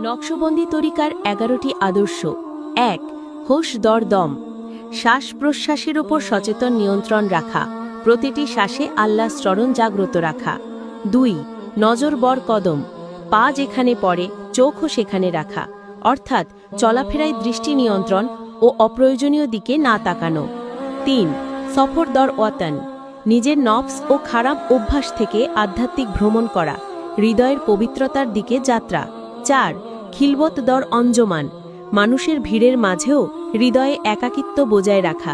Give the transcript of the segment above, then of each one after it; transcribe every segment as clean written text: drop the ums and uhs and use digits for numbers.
নকশবন্দি তরিকার 11টি আদর্শ। ১. হোশ দর দম, শ্বাস প্রশ্বাসের উপর সচেতন নিয়ন্ত্রণ রাখা, প্রতিটি শ্বাসে আল্লাহর স্মরণ জাগ্রত রাখা। ২. নজর বর কদম, পা যেখানে পড়ে চোখও সেখানে রাখা, অর্থাৎ চলাফেরায় দৃষ্টি নিয়ন্ত্রণ ও অপ্রয়োজনীয় দিকে না তাকানো। ৩. সফর দর ওয়াতান, নিজের নফস ও খারাপ অভ্যাস থেকে আধ্যাত্মিক ভ্রমণ করা, হৃদয়ের পবিত্রতার দিকে যাত্রা। ৪. খিলবত দর অঞ্জমান, মানুষের ভিড়ের মাঝেও হৃদয়ে একাকিত্ব বজায় রাখা,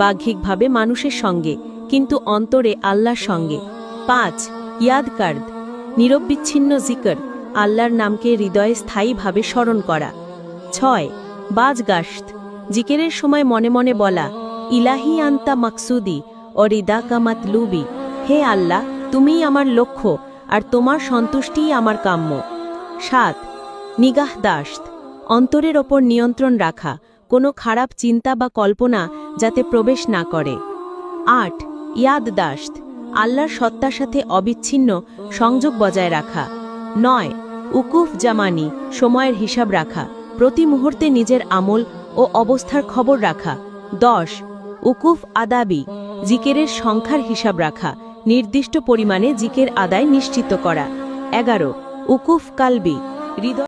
বাহ্যিকভাবে মানুষের সঙ্গে কিন্তু অন্তরে আল্লাহর সঙ্গে। ৫. ইয়াদ কার্দ, নিরবিচ্ছিন্ন জিকর, আল্লাহর নামকে হৃদয়ে স্থায়ীভাবে স্মরণ করা। ৬. বাজগাশত, জিকেরের সময় মনে মনে বলা, ইলাহি আন্তা মাকসুদি ও রিদা কামাত লুবি, হে আল্লাহ তুমিই আমার লক্ষ্য আর তোমার সন্তুষ্টিই আমার কাম্য। ৭. নিগাহ দাশত, অন্তরের ওপর নিয়ন্ত্রণ রাখা, কোনো খারাপ চিন্তা বা কল্পনা যাতে প্রবেশ না করে। ৮. ইয়াদ দাশত, আল্লাহর সত্তার সাথে অবিচ্ছিন্ন সংযোগ বজায় রাখা। ৯. উকুফ জামানি, সময়ের হিসাব রাখা, প্রতি মুহূর্তে নিজের আমল ও অবস্থার খবর রাখা। ১০. উকুফ আদাবি, জিকেরের সংখ্যার হিসাব রাখা, নির্দিষ্ট পরিমাণে জিকের আদায় নিশ্চিত করা। ১১. উকুফ কালবি, হৃদয়